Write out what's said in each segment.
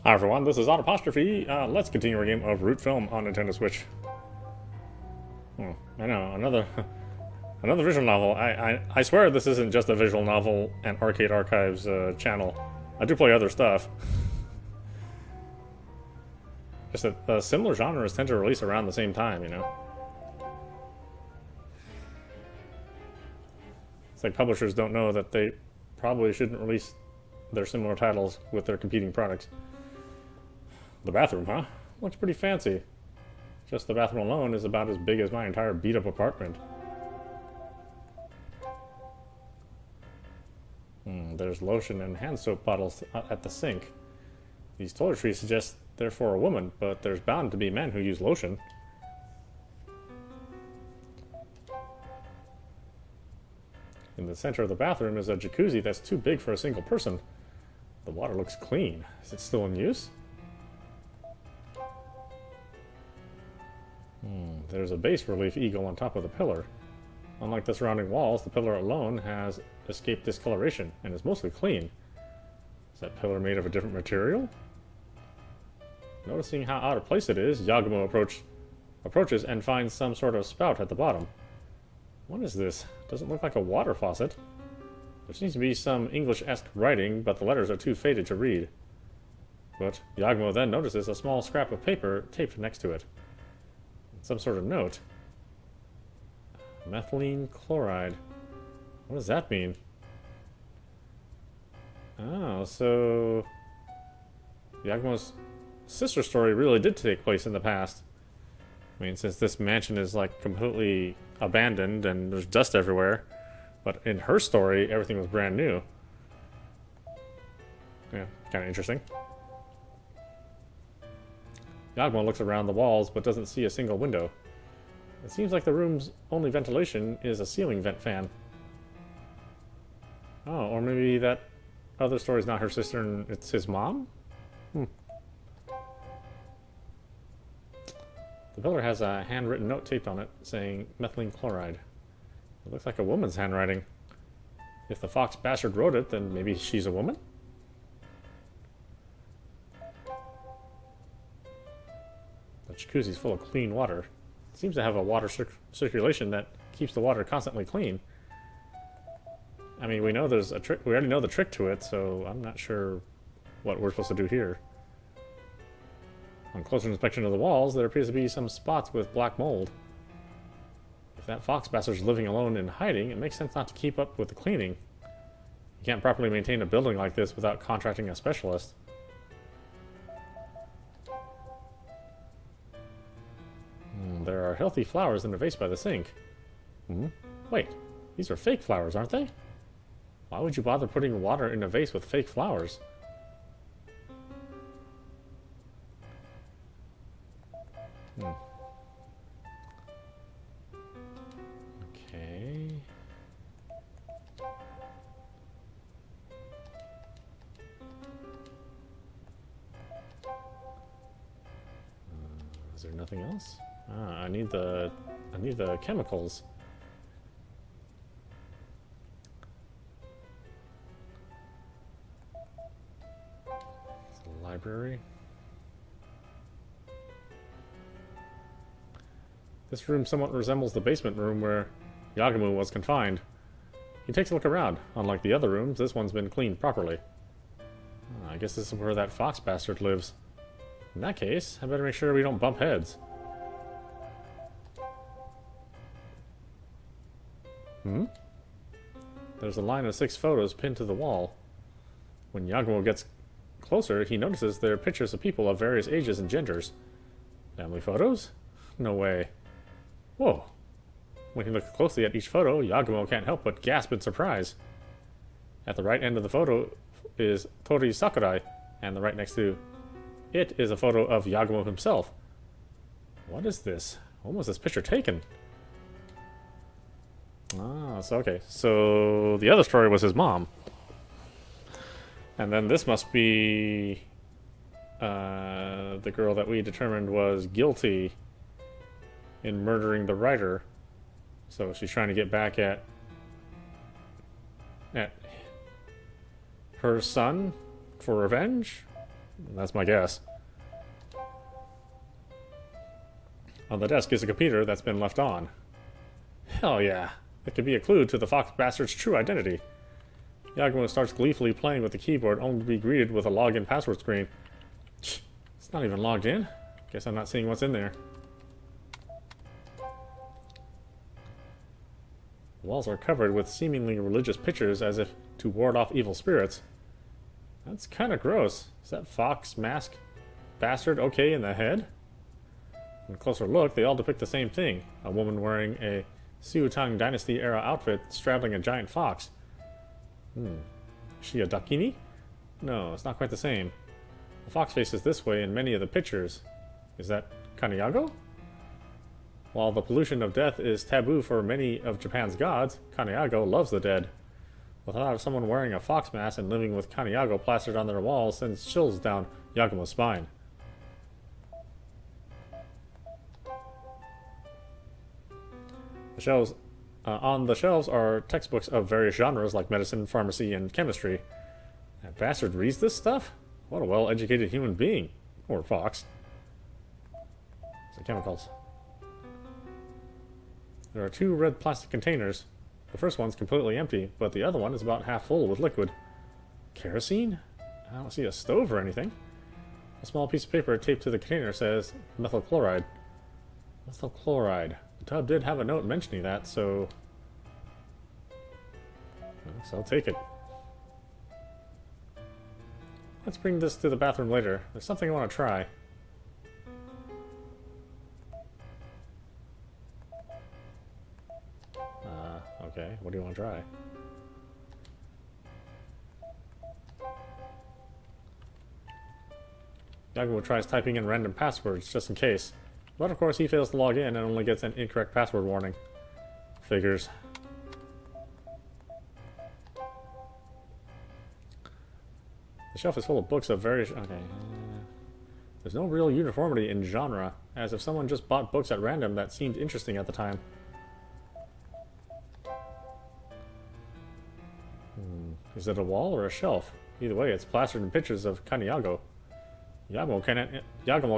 Hi everyone, this is Autopostrophe. Let's continue our game of Root Film on Nintendo Switch. I know, another visual novel. I swear this isn't just a visual novel and Arcade Archives channel. I do play other stuff. Just that similar genres tend to release around the same time, you know? It's like publishers don't know that they probably shouldn't release their similar titles with their competing products. The bathroom, huh? Looks pretty fancy. Just the bathroom alone is about as big as my entire beat-up apartment. There's lotion and hand soap bottles at the sink. These toiletries suggest they're for a woman, but there's bound to be men who use lotion. In the center of the bathroom is a jacuzzi that's too big for a single person. The water looks clean. Is it still in use? There's a bas-relief eagle on top of the pillar. Unlike the surrounding walls, the pillar alone has escaped discoloration and is mostly clean. Is that pillar made of a different material? Noticing how out of place it is, Yagumo approaches and finds some sort of spout at the bottom. What is this? Doesn't look like a water faucet. There seems to be some English-esque writing, but the letters are too faded to read. But Yagumo then notices a small scrap of paper taped next to it. Some sort of note. Methylene chloride. What does that mean? Oh, so Yagumo's sister story really did take place in the past. I mean, since this mansion is like completely abandoned and there's dust everywhere, but in her story, everything was brand new. Yeah, kind of interesting. Yagumo looks around the walls but doesn't see a single window. It seems like the room's only ventilation is a ceiling vent fan. Oh, or maybe that other story's not her sister and it's his mom? The pillar has a handwritten note taped on it saying methylene chloride. It looks like a woman's handwriting. If the fox bastard wrote it, then maybe she's a woman? The jacuzzi's full of clean water. It seems to have a water circulation that keeps the water constantly clean. I mean, we know there's a trick. We already know the trick to it, so I'm not sure what we're supposed to do here. On closer inspection of the walls, there appears to be some spots with black mold. If that fox bastard's living alone and hiding, it makes sense not to keep up with the cleaning. You can't properly maintain a building like this without contracting a specialist. There are healthy flowers in a vase by the sink. Wait, these are fake flowers, aren't they? Why would you bother putting water in a vase with fake flowers? Okay. Is there nothing else? I need the chemicals. It's a library. This room somewhat resembles the basement room where Yagumo was confined. He takes a look around. Unlike the other rooms, this one's been cleaned properly. I guess this is where that fox bastard lives. In that case, I better make sure we don't bump heads. There's a line of 6 photos pinned to the wall. When Yagumo gets closer, he notices there are pictures of people of various ages and genders. Family photos? No way. Whoa. When he looks closely at each photo, Yagumo can't help but gasp in surprise. At the right end of the photo is Tori Sakurai, and the right next to it is a photo of Yagumo himself. What is this? When was this picture taken? So okay. So the other story was his mom. And then this must be the girl that we determined was guilty in murdering the writer. So she's trying to get back at her son for revenge? That's my guess. On the desk is a computer that's been left on. Hell yeah. It could be a clue to the fox bastard's true identity. Yagumo starts gleefully playing with the keyboard, only to be greeted with a login password screen. It's not even logged in. Guess I'm not seeing what's in there. The walls are covered with seemingly religious pictures as if to ward off evil spirits. That's kind of gross. Is that fox mask bastard okay in the head? On a closer look, they all depict the same thing. A woman wearing a Siutang Dynasty era outfit straddling a giant fox. Is she a dakini? No, it's not quite the same. The fox faces this way in many of the pictures. Is that Kaniago? While the pollution of death is taboo for many of Japan's gods, Kaniago loves the dead. The thought of someone wearing a fox mask and living with Kaniago plastered on their walls sends chills down Yagumo's spine. On the shelves are textbooks of various genres like medicine, pharmacy, and chemistry. That bastard reads this stuff? What a well-educated human being. Or fox. The chemicals. There are 2 red plastic containers. The first one's completely empty, but the other one is about half full with liquid. Kerosene? I don't see a stove or anything. A small piece of paper taped to the container says methyl chloride. Methyl chloride. The tub did have a note mentioning that, so I'll take it. Let's bring this to the bathroom later. There's something I want to try. Okay, what do you want to try? Yagumo tries typing in random passwords just in case. But of course he fails to log in and only gets an incorrect password warning. Figures. The shelf is full of books of various... Okay. There's no real uniformity in genre, as if someone just bought books at random that seemed interesting at the time. Is it a wall or a shelf? Either way, it's plastered in pictures of Kaniago. Yagumo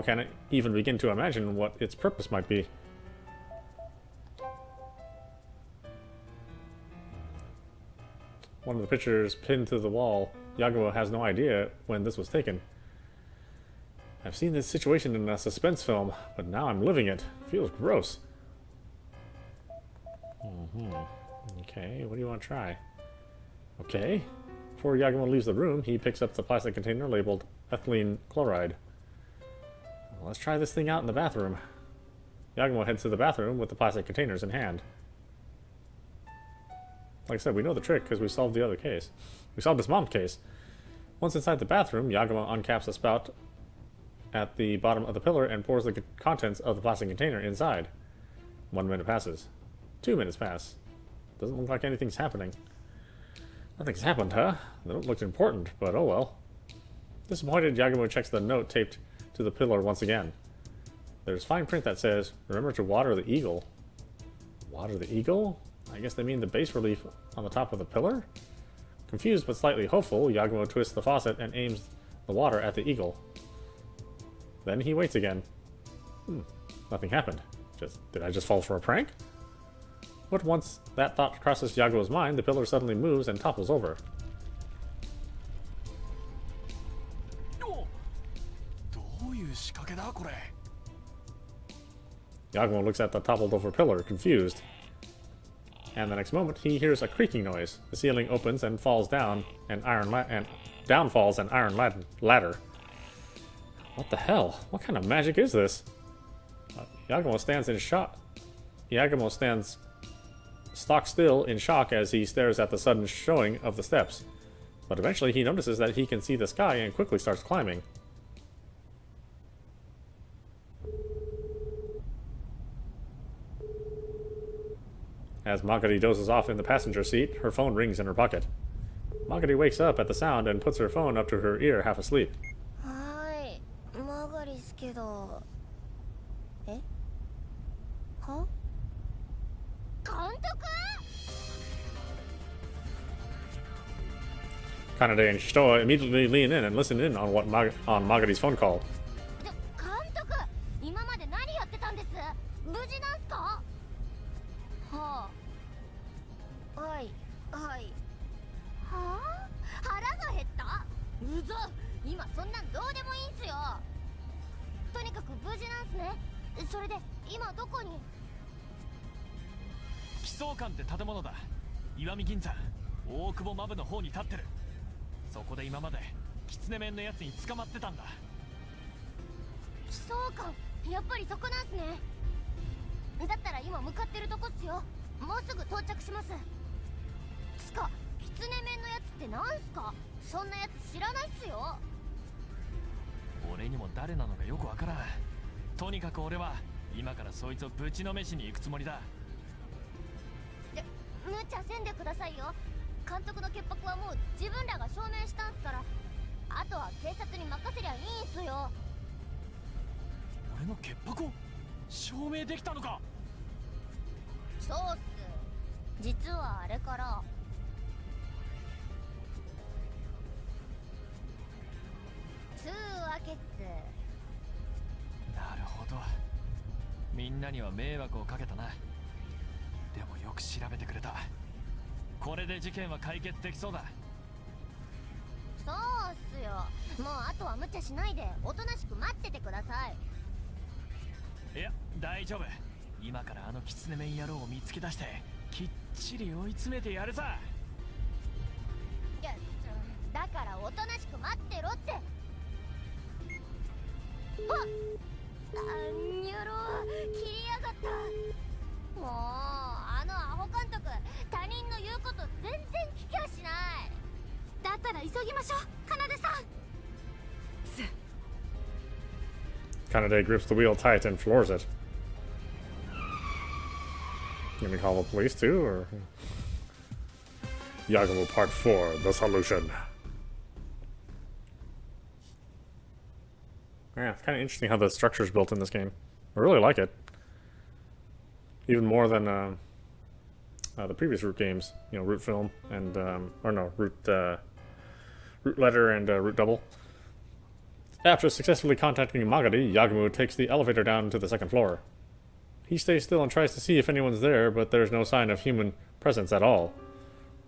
cannot even begin to imagine what its purpose might be. One of the pictures pinned to the wall. Yagumo has no idea when this was taken. I've seen this situation in a suspense film, but now I'm living it. Feels gross. Okay, what do you want to try? Okay. Before Yagumo leaves the room, he picks up the plastic container labeled ethylene chloride. Well, let's try this thing out in the bathroom. Yagumo heads to the bathroom with the plastic containers in hand. Like I said, we know the trick because we solved the other case. We solved this mom case. Once inside the bathroom, Yagumo uncaps the spout at the bottom of the pillar and pours the contents of the plastic container inside. 1 minute passes. 2 minutes pass. Doesn't look like anything's happening. Nothing's happened, huh? They don't look important, but oh well. Disappointed, Yagumo checks the note taped to the pillar once again. There's fine print that says, "Remember to water the eagle." Water the eagle? I guess they mean the bas relief on the top of the pillar? Confused but slightly hopeful, Yagumo twists the faucet and aims the water at the eagle. Then he waits again. Nothing happened. Did I just fall for a prank? But once that thought crosses Yagumo's mind, the pillar suddenly moves and topples over. Yagumo looks at the toppled over pillar, confused. And the next moment, he hears a creaking noise. The ceiling opens and falls down, down falls an iron ladder. What the hell? What kind of magic is this? Yagumo stands in shock. Yagumo stands stock still in shock as he stares at the sudden showing of the steps. But eventually he notices that he can see the sky and quickly starts climbing. As Magari dozes off in the passenger seat, her phone rings in her pocket. Magari wakes up at the sound and puts her phone up to her ear, half asleep. Hi, Magari's kedo. Eh? Huh? Kanade and Shitoa immediately lean in and listen in on Magari's phone call. 監督、今まで何やってたんです？無事なんすか？はあ。はい。はい。はあ？腹が減った？うざ。今そんなんどうでもいいんすよ。とにかく無事なんすね。それで今どこに？奇想館って建物だ。石見銀山、大久保マブの方に立ってる。そこで今まで狐面のやつに捕まってたんだ。奇想館、やっぱりそこなんすね。だったら今向かってるとこっすよ。もうすぐ到着します。つか、狐面のやつってなんすか？そんなやつ知らないっすよ。俺にも誰なのかよくわからん。とにかく俺は今からそいつをぶちのめしに行くつもりだ。無茶せんでくださいよ。監督の潔白はもう自分らが証明したんすから、あとは警察に任せりゃいいんすよ。俺の潔白を証明できたのか？そうっす。実はあれからつうわけっす。なるほど。みんなには迷惑をかけたな。でもよく調べてくれた。これで事件は解決できそうだ。そうっすよ。もうあとは無茶しないでおとなしく待っててください。いや、大丈夫。今からあの狐面野郎を見つけ出してきっちり追い詰めてやるさ。いや、だからおとなしく待ってろって。あっ、ニョロ切りやがった。もうあのアホ監督、他人の言うこと全然聞きゃしない。だったら急ぎましょう、かなでさん。Kanade grips the wheel tight and floors it. You gonna call the police too, or Yagumo Part 4: The Solution? Yeah, it's kind of interesting how the structure's built in this game. I really like it. Even more than the previous Root games, you know, Root Film and Root Letter and Root Double. After successfully contacting Magari, Yagumo takes the elevator down to the second floor. He stays still and tries to see if anyone's there, but there's no sign of human presence at all.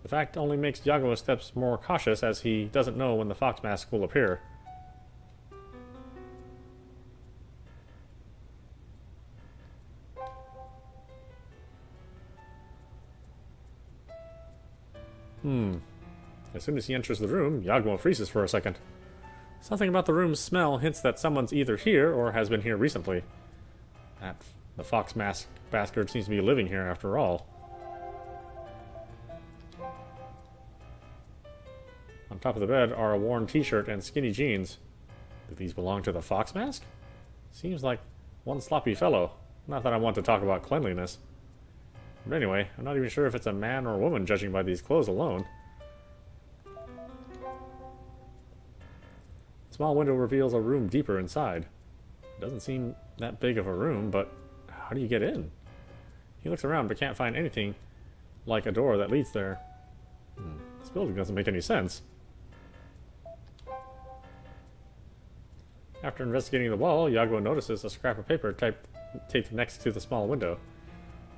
The fact only makes Yagumo's steps more cautious, as he doesn't know when the fox mask will appear. As soon as he enters the room, Yagumo freezes for a second. Something about the room's smell hints that someone's either here or has been here recently. The fox mask bastard seems to be living here after all. On top of the bed are a worn t-shirt and skinny jeans. Do these belong to the fox mask? Seems like one sloppy fellow. Not that I want to talk about cleanliness. But anyway, I'm not even sure if it's a man or a woman judging by these clothes alone. A small window reveals a room deeper inside. It doesn't seem that big of a room, but how do you get in? He looks around but can't find anything like a door that leads there. This building doesn't make any sense. After investigating the wall, Yagumo notices a scrap of paper taped next to the small window.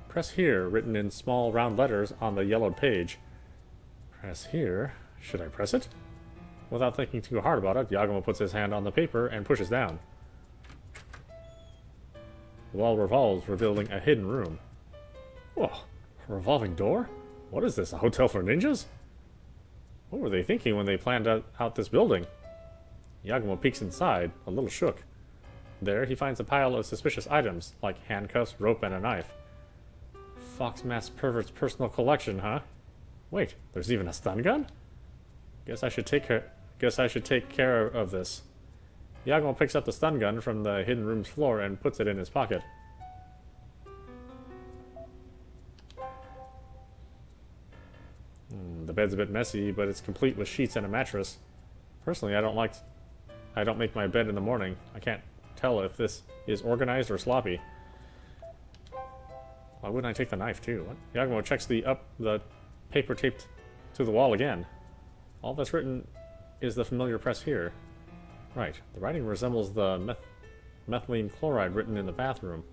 Press here, written in small round letters on the yellowed page. Press here? Should I press it? Without thinking too hard about it, Yagumo puts his hand on the paper and pushes down. The wall revolves, revealing a hidden room. Whoa, a revolving door? What is this, a hotel for ninjas? What were they thinking when they planned out this building? Yagumo peeks inside, a little shook. There, he finds a pile of suspicious items, like handcuffs, rope, and a knife. Fox Mask Pervert's personal collection, huh? Wait, there's even a stun gun? Guess I should take care of this. Yagumo picks up the stun gun from the hidden room's floor and puts it in his pocket. The bed's a bit messy, but it's complete with sheets and a mattress. Personally, I don't make my bed in the morning. I can't tell if this is organized or sloppy. Why wouldn't I take the knife too? What? Yagumo checks the paper taped to the wall again. All that's written is the familiar press here. Right. The writing resembles the methylene chloride written in the bathroom.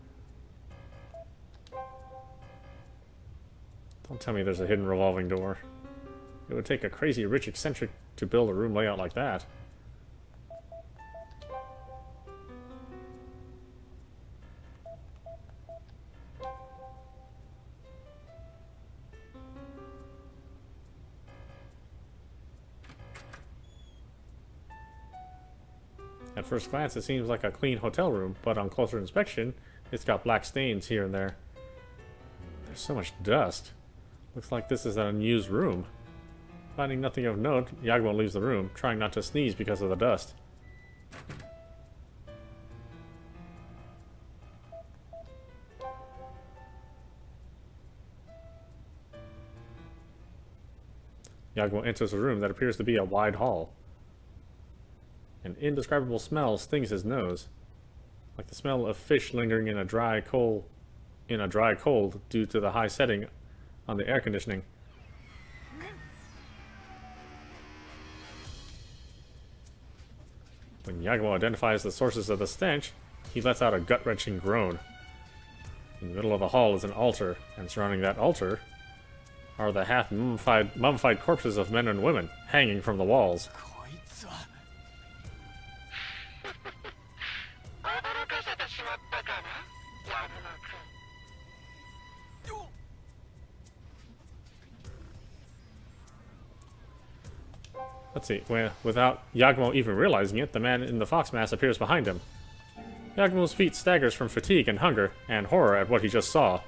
Don't tell me there's a hidden revolving door. It would take a crazy rich eccentric to build a room layout like that. At first glance, it seems like a clean hotel room, but on closer inspection, it's got black stains here and there. There's so much dust. Looks like this is an unused room. Finding nothing of note, Yagumo leaves the room, trying not to sneeze because of the dust. Yagumo enters a room that appears to be a wide hall. An indescribable smell stings his nose, like the smell of fish lingering in a dry cold due to the high setting on the air conditioning. When Yagumo identifies the sources of the stench, he lets out a gut-wrenching groan. In the middle of the hall is an altar, and surrounding that altar are the half-mummified corpses of men and women hanging from the walls. Let's see, without Yagumo even realizing it, the man in the fox mask appears behind him. Yagumo's feet staggers from fatigue and hunger, and horror at what he just saw.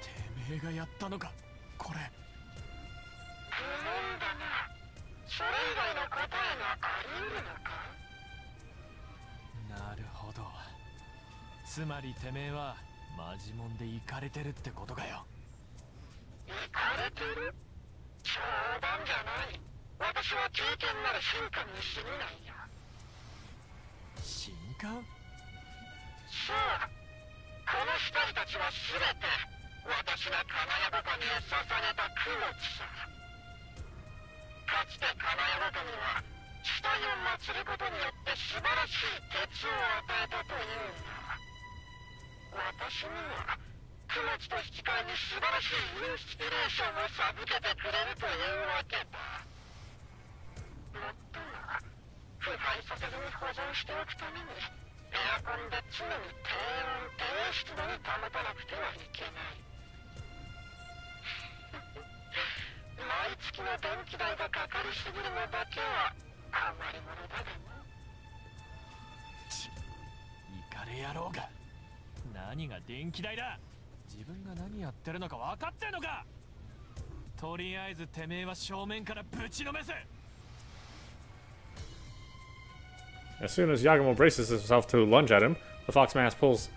As soon as Yagumo braces himself to lunge at him, the fox mask pulls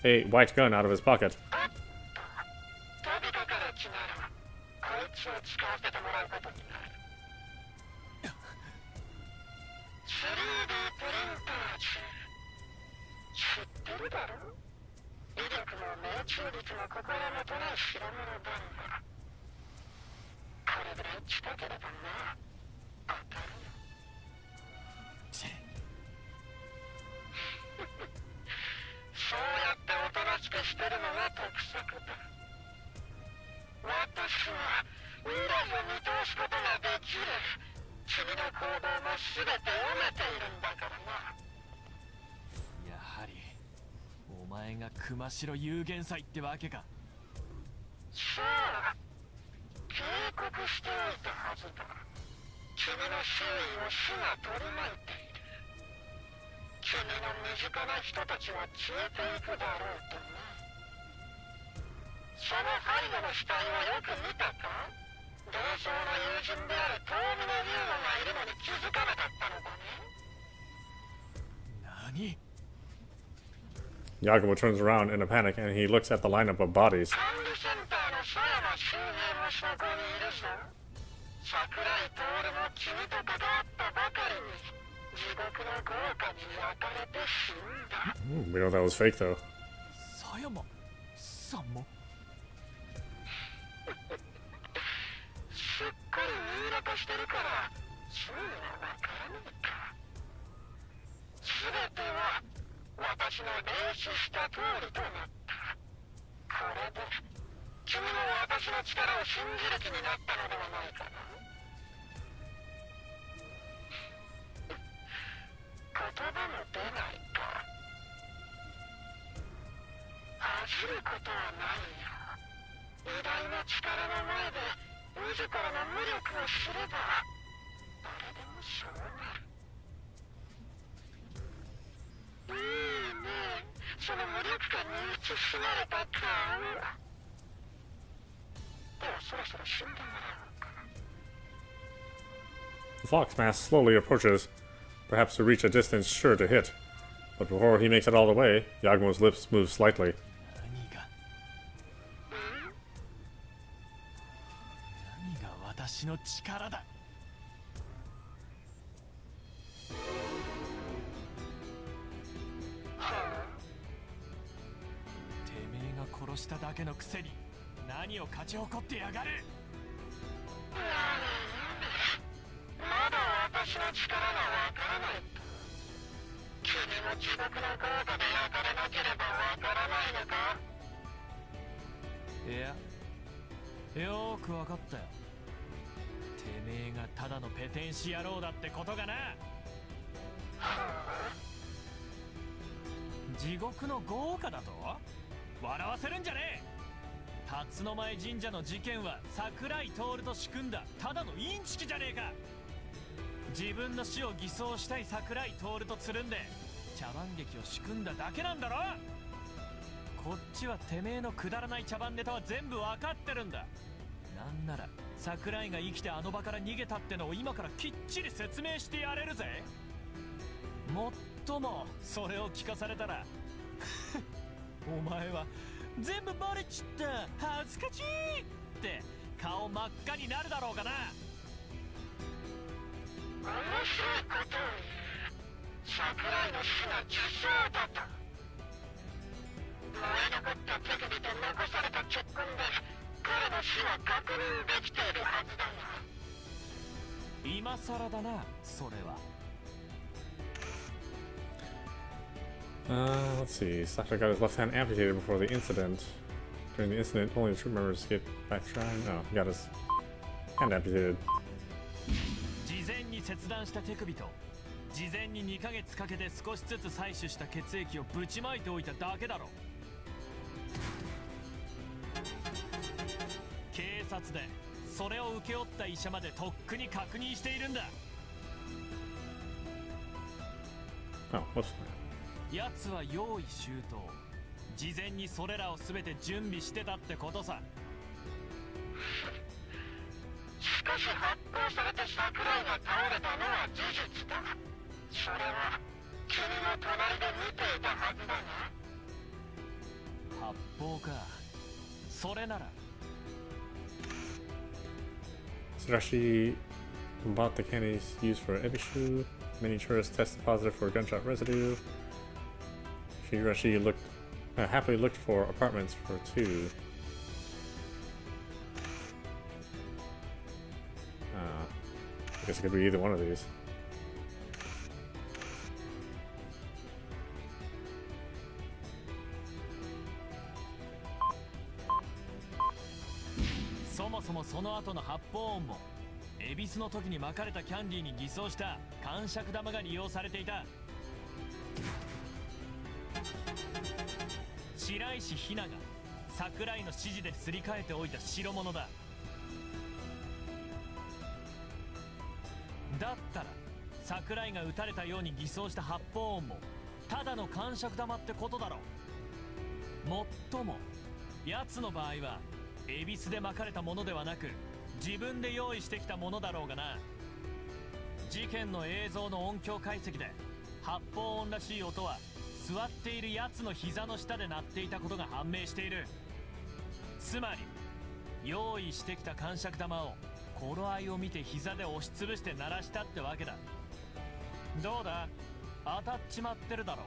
a white gun out of his pocket. Yagumo turns around in a panic and he looks at the lineup of bodies. We know that was fake though. 趣味はわからないか。全ては私の霊視した通りとなった。これで君も私の力を信じる気になったのではないかな。言葉も出ないか。焦ることはないよ。偉大な力の前で自らの無力を知れば誰でもそうなる。いいね、その無力感に映し出された顔。ではそろそろ死んでもらおうか。 The fox mask slowly approaches, perhaps to reach a distance sure to hit. But before he makes it all the way, Yagumo's lips move slightly. 何が私の力だ。てめえが殺しただけのくせに何を勝ち誇ってやがる。まだ私の力がわからないと。君も地獄の豪華で焼かれなければわからないのか。いや、よーくわかったよ。てめえがただのペテン師野郎だってことがな。地獄の豪華だと笑わせるんじゃねえ。辰野前神社の事件は桜井徹と仕組んだただのインチキじゃねえか。自分の死を偽装したい桜井徹とつるんで茶番劇を仕組んだだけなんだろ。こっちはてめえのくだらない茶番ネタは全部わかってるんだ。なんなら桜井が生きてあの場から逃げたってのを今からきっちり説明してやれるぜ。もっともそれを聞かされたらお前は全部バレちった恥ずかしいって顔真っ赤になるだろうかな。面白いことを言う。桜井の死が偽装だと。燃え残った手首と残された血痕で彼の死は確認できているはずだよ。今さらだな、それは。Let's see. Sasha got his left hand amputated before the incident. During the incident, only the troop members escaped back to shrine. Oh, he got his hand amputated. 事前に切断した手首と事前に2ヶ月かけて少しずつ採取した血液をぶちまいておいただけだろ。警察でそれを請け負った医者までとっくに確認しているんだ。 Oh, what's that? 奴は用意周到。事前にそれらを全て準備してたってことさ。しかし発砲されて桜井が倒れたのは事実だ。それは君も隣で見ていたはずだが。発砲か。それなら。Surashi bought the candies used for Ebishu. Many tourists tested positive for gunshot residue. Shirashi happily looked for apartments for two. I guess it could be either one of these. そもそもその後の発砲音も恵比寿の時に巻かれたキャンディーに偽装した感触玉が利用されていた。白石ひなが桜井の指示ですり替えておいた代物だ。だったら桜井が撃たれたように偽装した発砲音もただの感触玉ってことだろう。もっとも奴の場合は恵比寿で巻かれたものではなく自分で用意してきたものだろうがな。事件の映像の音響解析で発砲音らしい音は座っている奴の膝の下で鳴っていたことが判明している。つまり用意してきた感触玉を頃合いを見て膝で押しつぶして鳴らしたってわけだ。どうだ、当たっちまってるだろう。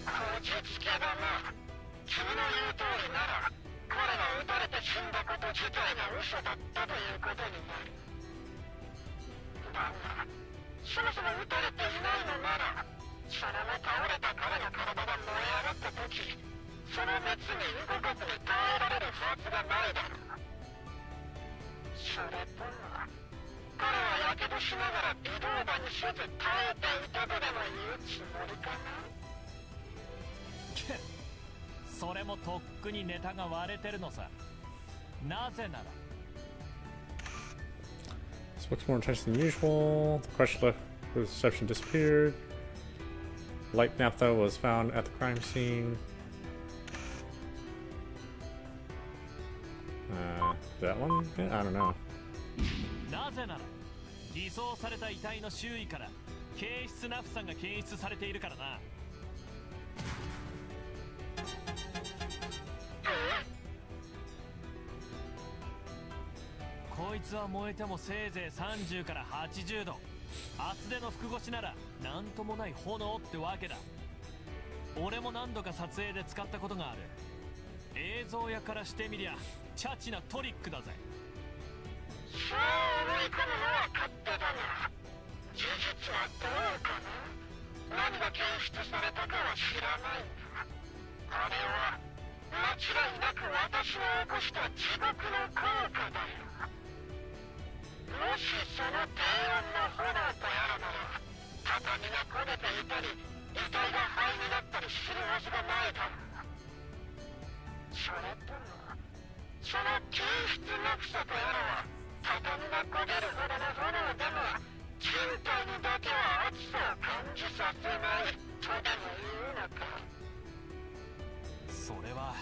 こじつけだな。君の言う通りなら彼が撃たれて死んだこと自体が嘘だったということになる。が、そもそも撃たれていないのなら、そのまま倒れた彼の体が燃え上がった時、その熱に動かずに耐えられるはずがないだろう。それとも彼は火傷しながら微動だにせず耐えていたとでも言うつもりかな。けっ、それもとっくにネタが割れてるのさ。なぜなら This looks more intense than usual. The crush left with reception disappeared. Light naphtha was found at the crime scene. That one? Yeah, I don't know. なぜなら偽装された遺体の周囲から軽質ナフ酸が検出されているからな。こいつは燃えてもせいぜい30から80度。厚手の服越しならなんともない炎ってわけだ。俺も何度か撮影で使ったことがある。映像屋からしてみりゃチャチなトリックだぜ。そう思い込むのは勝手だが、事実はどうかな。何が検出されたかは知らないが、あれは間違いなく私の起こした地獄の効果だよ。もしその低温の炎とやらなら、畳が焦げていたり遺体が灰になったりするはずがないだろう。それともその救出ナフサとやらは畳が焦げるほどの炎でも人体にだけは熱さを感じさせないとでも言うのか。それは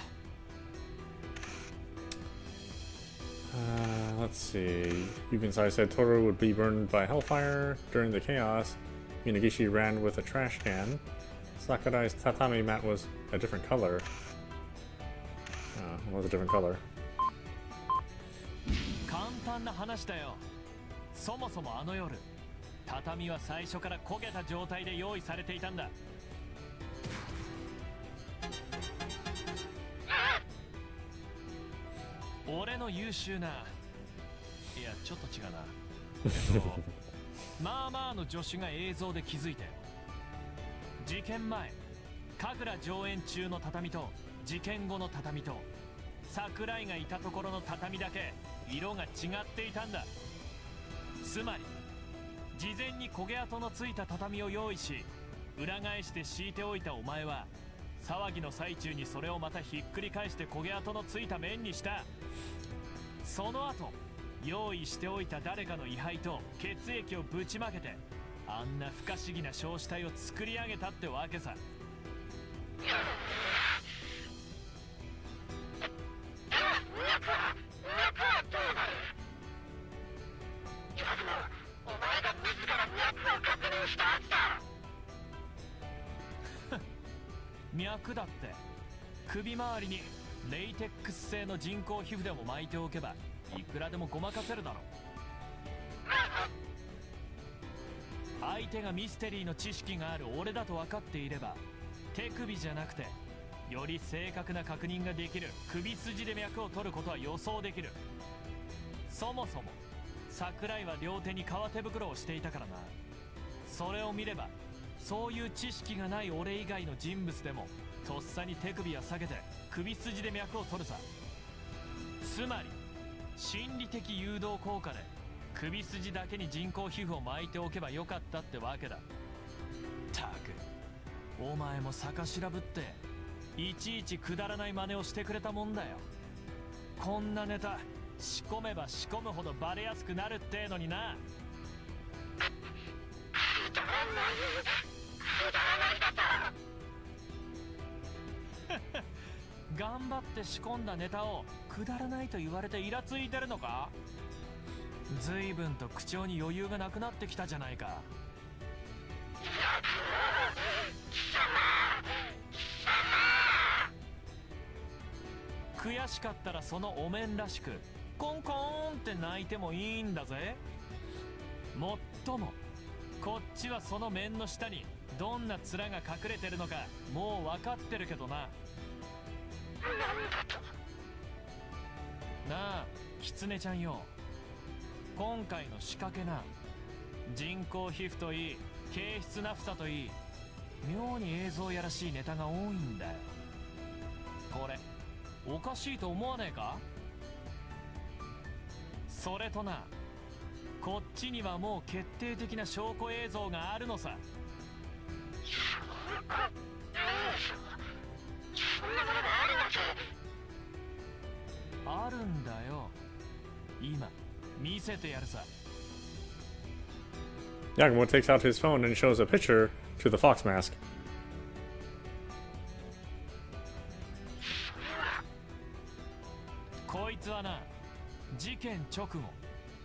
Let's see. Yukinsai said Toru would be burned by hellfire. During the chaos, Minagishi ran with a trash can. Sakurai's tatami mat was a different color. What was a different color? 簡単な話だよ。そもそもあの夜、畳は最初から焦げた状態で用意されていたんだ。俺の優秀な、いやちょっと違うな、まあまあの助手が映像で気づいて、事件前神楽上演中の畳と事件後の畳と桜井がいたところの畳だけ色が違っていたんだ。つまり事前に焦げ跡のついた畳を用意し、裏返して敷いておいたお前は騒ぎの最中にそれをまたひっくり返して焦げ跡のついた面にした。その後用意しておいた誰かの位牌と血液をぶちまけて、あんな不可思議な焼死体を作り上げたってわけさ。脈だって首周りにレイテックス製の人工皮膚でも巻いておけばいくらでもごまかせるだろう。相手がミステリーの知識がある俺だと分かっていれば、手首じゃなくてより正確な確認ができる首筋で脈を取ることは予想できる。そもそも桜井は両手に革手袋をしていたからな。それを見ればそういう知識がない俺以外の人物でもとっさに手首は下げて首筋で脈を取るさ。つまり心理的誘導効果で首筋だけに人工皮膚を巻いておけばよかったってわけだ。たくお前も逆調ぶっていちいちくだらない真似をしてくれたもんだよ。こんなネタ仕込めば仕込むほどバレやすくなるってのにな。頑張って仕込んだネタをくだらないと言われてイラついてるのか。随分と口調に余裕がなくなってきたじゃないか。悔しかったらそのお面らしくコンコーンって泣いてもいいんだぜ。もっともこっちはその面の下にどんな面が隠れてるのかもう分かってるけどな。なあキツネちゃんよ、今回の仕掛けな、人工皮膚といい、軽質な房といい、妙に映像やらしいネタが多いんだよ。これおかしいと思わねえか？それとな、こっちにはもう決定的な証拠映像があるのさ。あるんだよ。今見せてやるさ。 Yagumo takes out his phone and shows a picture to the fox mask. こいつはな、事件直後、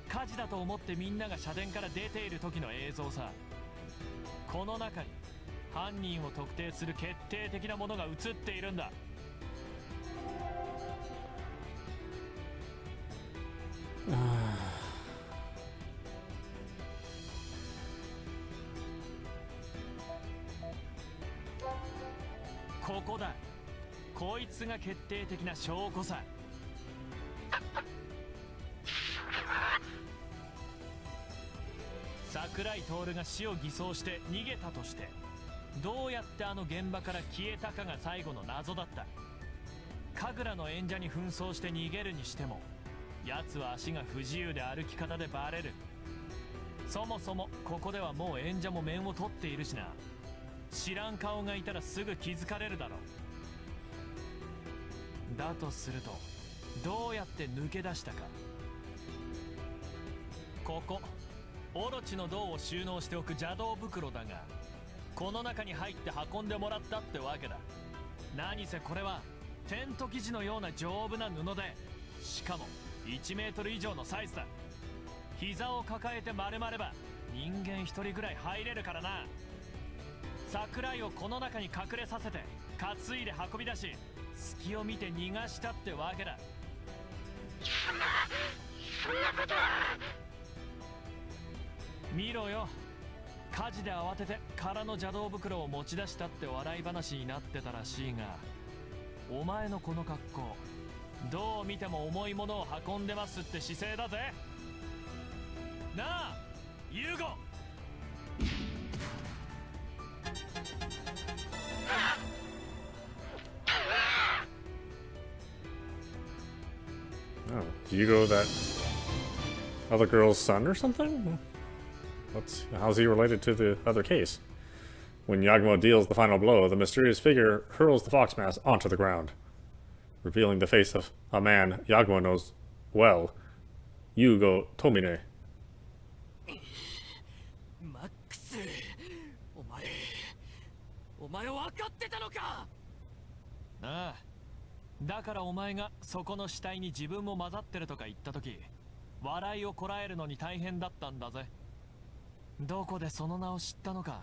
火事だと思ってみんなが社殿から出ている時の映像さ。この中に犯人を特定する決定的なものが映っているんだ。ここだ。こいつが決定的な証拠さ。桜井徹が死を偽装して逃げたとして、どうやってあの現場から消えたかが最後の謎だった。神楽の演者に扮装して逃げるにしても、奴は足が不自由で歩き方でバレる。そもそもここではもう演者も面を取っているしな。知らん顔がいたらすぐ気づかれるだろう。だとすると、どうやって抜け出したか。ここオロチの銅を収納しておく邪道袋だが、この中に入って運んでもらったってわけだ。何せこれはテント生地のような丈夫な布で、しかも1メートル以上のサイズだ。膝を抱えて丸まれば人間一人ぐらい入れるからな。桜井をこの中に隠れさせて担いで運び出し、隙を見て逃がしたってわけだ。そんなことは。見ろよ、火事で慌てて空の邪道袋を持ち出したって笑い話になってたらしいが、お前のこの格好、どう見ても重いものを運んでますって姿勢だぜ。なあ、ユーゴ。Oh, do you go that other girl's son or something? How's he related to the other case? When Yagumo deals the final blow, the mysterious figure hurls the fox mask onto the ground, revealing the face of a man Yagumo knows well, Yugo Tomine. マックス、お前分かってたのか。ああ、だからお前がそこの死体に自分も混ざってるとか言った時、笑いをこらえるのに大変だったんだぜ。どこでその名を知ったのか。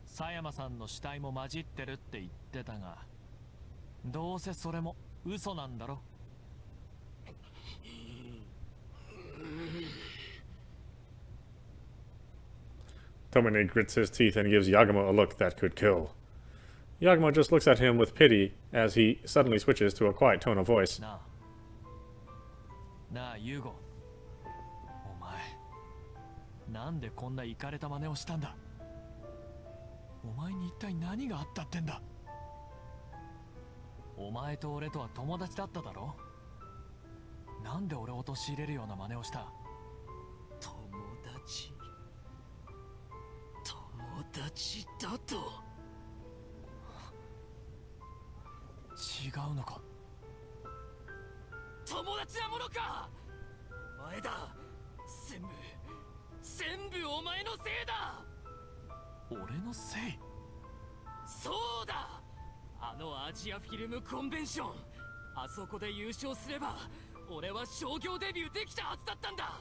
佐山さんの死体も混じってるって言ってたが、どうせそれも嘘なんだろ。Tomine grits his teeth and gives Yagumo a look that could kill. Yagumo just looks at him with pity as he suddenly switches to a quiet tone of voice. なあ、ユーゴ。お前、なんでこんなイカれた真似をしたんだ。お前に一体何があったってんだ。お前と俺とは友達だっただろ。なんで俺を陥れるような真似をした。友達だと。違うのか。友達なものか。お前だ。全部お前のせいだ。俺のせい。そうだ。あのアジアフィルムコンベンション、あそこで優勝すれば俺は商業デビューできたはずだったんだ。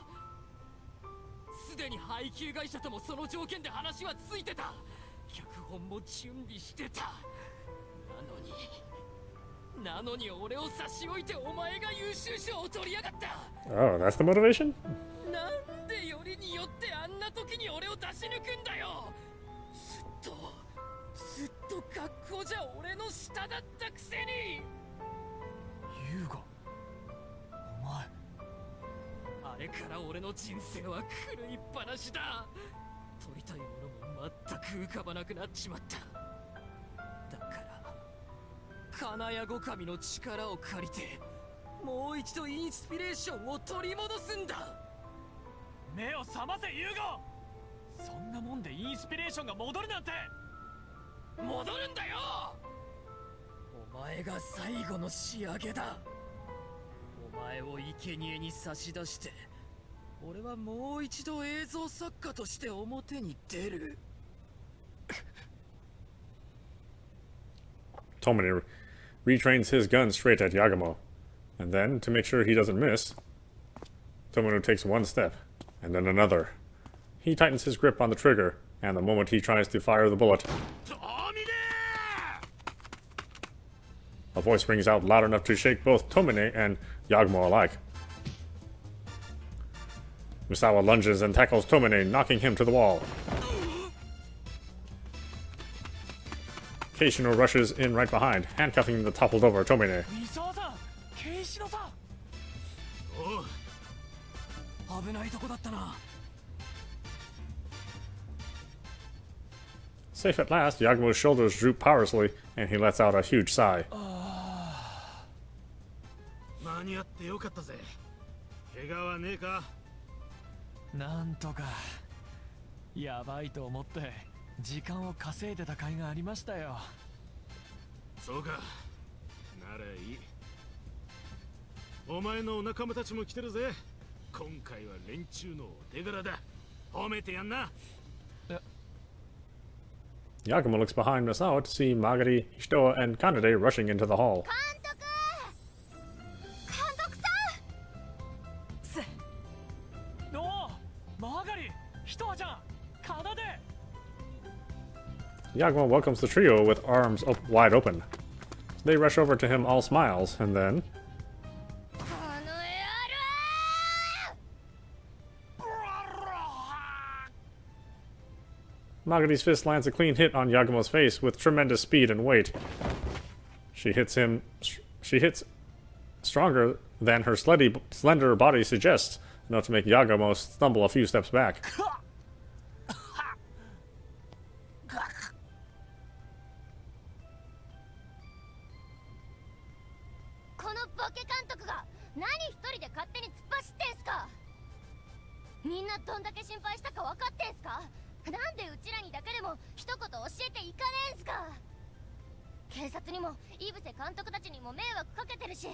すでに配給会社ともその条件で話はついてた。脚本も準備してた。なのに俺を差し置いてお前が優秀賞を取りやがった。 Oh, that's the motivation? なんでよりによってあんな時に俺を出し抜くんだよ。ずっと学校じゃ俺の下だったくせに。ユーゴ、お前。あれから俺の人生は狂いっぱなしだ。取りたいものも全く浮かばなくなっちまった。だから金谷五神の力を借りてもう一度インスピレーションを取り戻すんだ。目を覚ませユーゴ。そんなもんでインスピレーションが戻るなんて。戻るんだよ。お前が最後の仕上げだ。お前を生贄に差し出して俺はもう一度映像作家として表に出る。Tomine retrains his gun straight at Yagumo, and then, to make sure he doesn't miss, Tomine takes one step, and then another. He tightens his grip on the trigger, and the moment he tries to fire the bullet, a voice rings out loud enough to shake both Tomine and Yagumo alike. Misawa lunges and tackles Tomine, knocking him to the wall. Keishino rushes in right behind, handcuffing the toppled over Tomine. 三沢さん、ケイシノさん。おう、危ないとこだったな。Safe at last, Yagumo's shoulders droop powerlessly, and he lets out a huge sigh. 間に合ってよかったぜ。怪我はねえか？なんとか。やばいと思って時間を稼いでた甲斐がありましたよ。そうか。ならいい。お前のお仲間たちも来てるぜ。今回は連中のお手柄だ。褒めてやんな。Yagumo looks behind Misawa to see Magari, Hitoa, and Kanade rushing into the hall. おお、マーガリ、ヒトアちゃん、カナデ。Yagumo welcomes the trio with arms wide open. They rush over to him all smiles, and then... Magari's fist lands a clean hit on Yagumo's face with tremendous speed and weight. She hits stronger than her slender body suggests, enough to make Yagumo stumble a few steps back. このボケ監督が何一人で勝手に突っ走ってんすか。みんなどんだけ心配したか分かってんすか。なんでうちらにだけでも一言教えていかねえんすか。警察にも井伏監督たちにも迷惑かけてるし、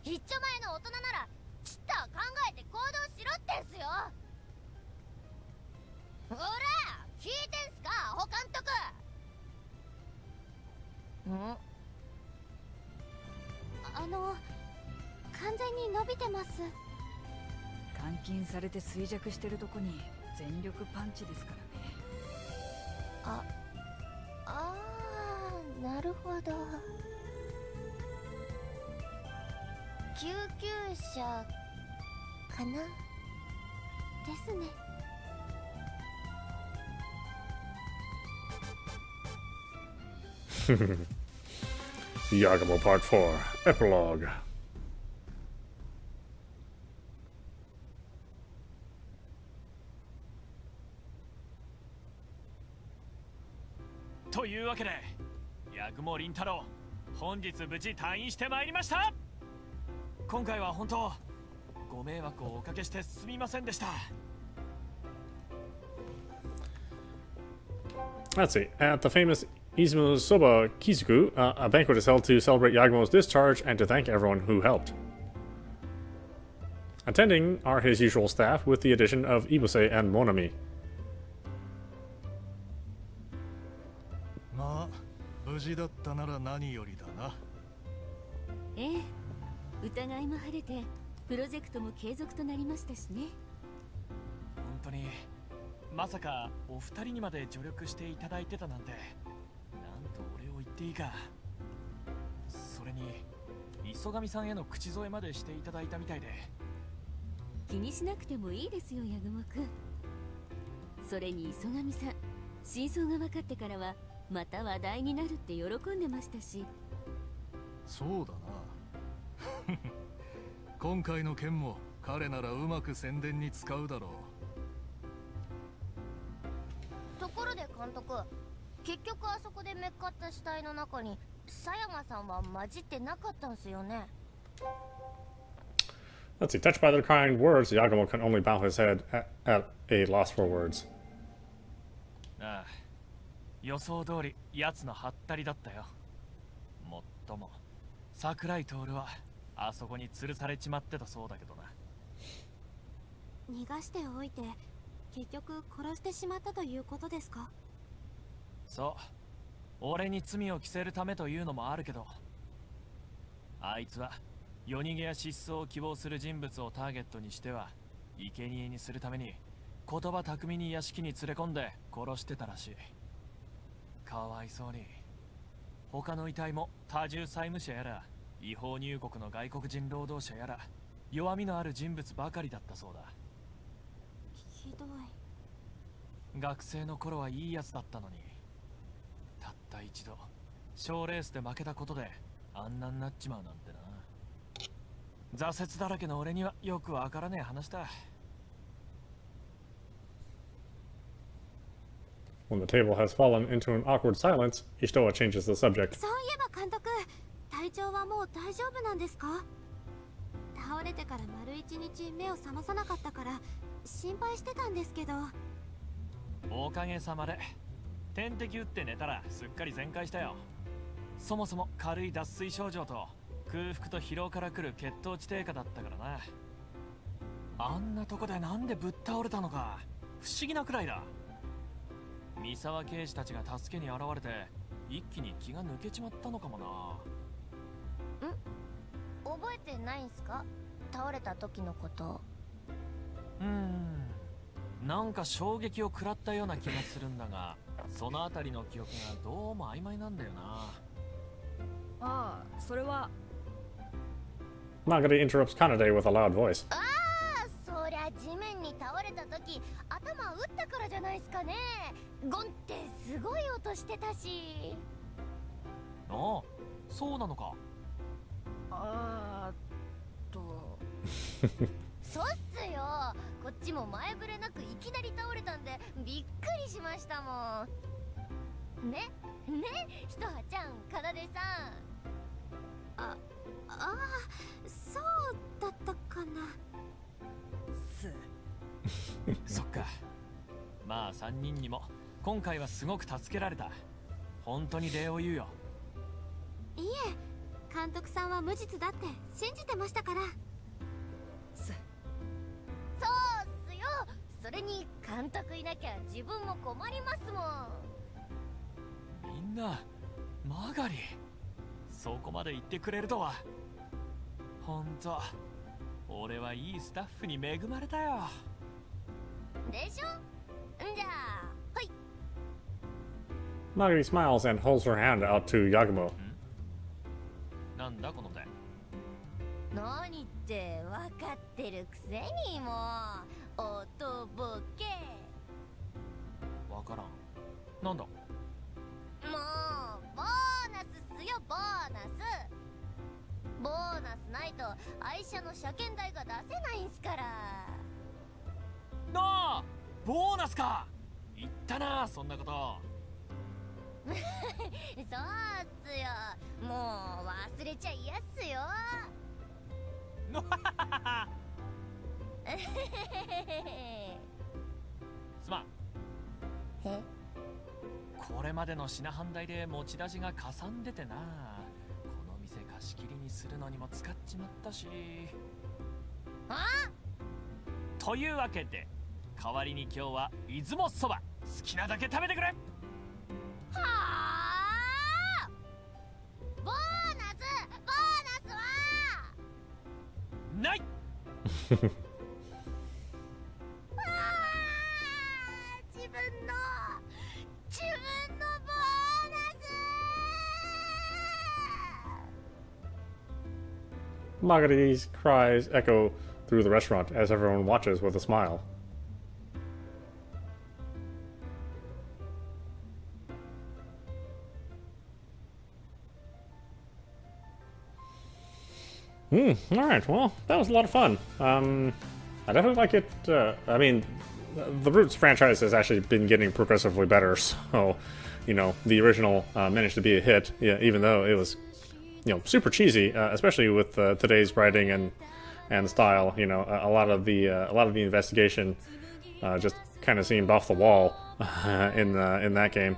一丁前の大人ならちった考えて行動しろってんすよ。ほら聞いてんすか、保監督。完全に伸びてます。監禁されて衰弱してるとこに全力パンチですからね。なるほど。救急車かなですね。Yagumo Part 4 Epilogue. というわけで、八雲凛太郎、本日無事退院してまいりました。今回は本当ご迷惑をおかけしてすみませんでした。Let's see. At the famous Izumo Soba Kizuku, a banquet is held to celebrate Yagumo's discharge and to thank everyone who helped. Attending are his usual staff, with the addition of Ibuse and Monami. まあ、無事だったなら何よりだな。ええ、疑いも晴れてプロジェクトも継続となりましたしね。本当にまさかお二人にまで助力していただいてたなんて、なんとお礼を言っていいか。それに磯上さんへの口添えまでしていただいたみたいで。気にしなくてもいいですよ、八雲くん。それに磯上さん、真相が分かってからはまた話題になるって喜んでましたし。そうだな。今回の件も彼ならうまく宣伝に使うだろところで監督、結局あそこでめっかった死体の中に佐山さんは混じってなかったんすよね。 Let's see. Touched by their kind words, Yagumo can only bow his head at a loss for words. ああ、予想通り奴のハったりだったよ。もっとも桜井徹はあそこに吊るされちまってたそうだけどな。逃がしておいて結局殺してしまったということですか？そう、俺に罪を着せるためというのもあるけど、あいつは夜逃げや失踪を希望する人物をターゲットにしては生贄にするために言葉巧みに屋敷に連れ込んで殺してたらしい。かわいそうに。他の遺体も多重債務者やら違法入国の外国人労働者やら弱みのある人物ばかりだったそうだ。ひどい。学生の頃はいいやつだったのに、たった一度賞レースで負けたことであんなになっちまうなんてな。挫折だらけの俺にはよくわからねえ話だ。When the table has fallen into an awkward silence, Ishitoa changes the subject. そういえば監督、体調はもう大丈夫なんですか？倒れてから丸一日目を覚まさなかったから心配してたんですけど。おかげさまで点滴打って寝たらすっかり全開したよ。そもそも軽い脱水症状と空腹と疲労から来る血糖値低下だったからな。あんなとこでなんでぶっ倒れたのか不思議なくらいだ。三沢刑事たちが助けに現れて一気に気が抜けちまったのかもな。覚えてないんすか？倒れた時のこと。なんか衝撃を食らったような気がするんだが、そのあたりの記憶がどうも曖昧なんだよな。ああ、それは Nagari interrupts Kanade with a loud voice. ああ、そりゃ地面に倒れた時頭打ったからじゃないすかね。ゴンってすごい音してたし。ああ、そうなのか。あーとそうっすよ。こっちも前触れなくいきなり倒れたんでびっくりしましたもん。ね、ひとはちゃん、かなでさん。そうだったかな。そっか。まあ3人にも今回はすごく助けられた。本当に礼を言うよ。いえ、監督さんは無実だって信じてましたから。そうっすよ。それに監督いなきゃ自分も困りますもん。みんな、マガリ、そこまで言ってくれるとは。ほんと、俺はいいスタッフに恵まれたよ。でしょ？んじゃあ、はい。Nagari smiles and holds her hand out to Yagumo. なんだこの手。何って分かってるくせにもう、おとぼけ。わからん。なんだ。もうボーナスっすよ、ボーナス。ボーナスないと愛車の車検代が出せないんすから。なあ、ボーナスか。言ったな、そんなこと。そうっすよ。もう忘れちゃ嫌っすよ。すまん。え？これまでの品販代で持ち出しがかさんでてな。この店貸し切りにするのにも使っちまったし。あ？というわけで代わりに今日は出雲そば好きなだけ食べてくれ。はあ？ボーナスはない自分のボーナス。 Nagari's cries echo through the restaurant as everyone watches with a smile. All right. Well, that was a lot of fun. I definitely like it. I mean, the Roots franchise has actually been getting progressively better. So, you know, the original managed to be a hit, yeah, even though it was, you know, super cheesy, especially with today's writing and style. You know, a lot of the investigation just kind of seemed off the wall in that game.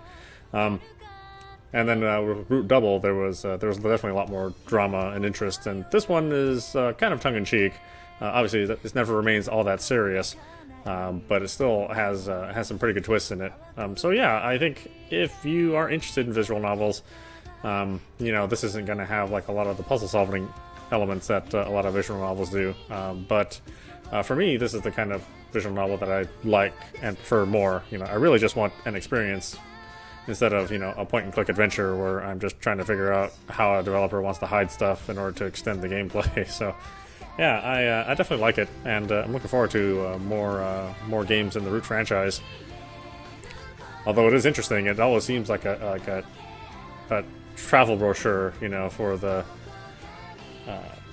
And then with Root Double, there was definitely a lot more drama and interest, and this one is kind of tongue in cheek. Obviously, it never remains all that serious, but it still has some pretty good twists in it. So yeah, I think if you are interested in visual novels, you know, this isn't going to have like a lot of the puzzle solving elements that a lot of visual novels do. But for me, this is the kind of visual novel that I like and prefer more. You know, I really just want an experience instead of, you know, a point-and-click adventure where I'm just trying to figure out how a developer wants to hide stuff in order to extend the gameplay. So, yeah, I definitely like it, and I'm looking forward to more games in the Root franchise. Although it is interesting, it always seems like a travel brochure, you know, for the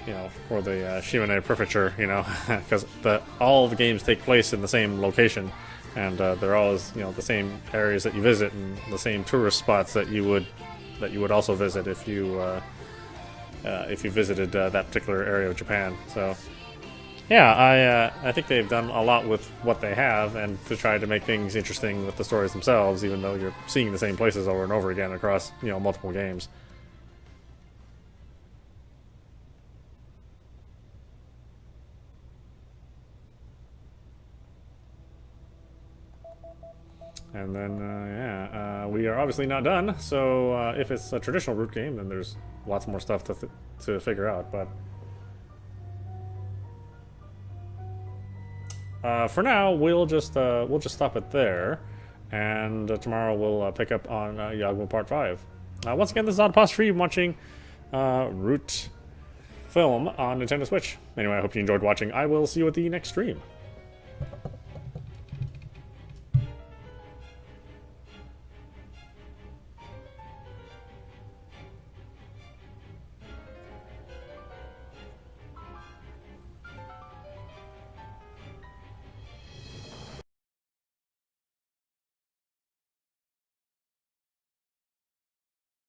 Shimane Prefecture, you know, because all the games take place in the same location. And they're always, you know, the same areas that you visit and the same tourist spots that you would also visit if you visited that particular area of Japan. So, yeah, I think they've done a lot with what they have, and to try to make things interesting with the stories themselves, even though you're seeing the same places over and over again across, you know, multiple games. And then, we are obviously not done, so if it's a traditional Root game, then there's lots more stuff to figure out, but for now, we'll just stop it there, and tomorrow we'll pick up on Yagumo Part 5. Once again, this is audap watching Root Film on Nintendo Switch. Anyway, I hope you enjoyed watching. I will see you at the next stream.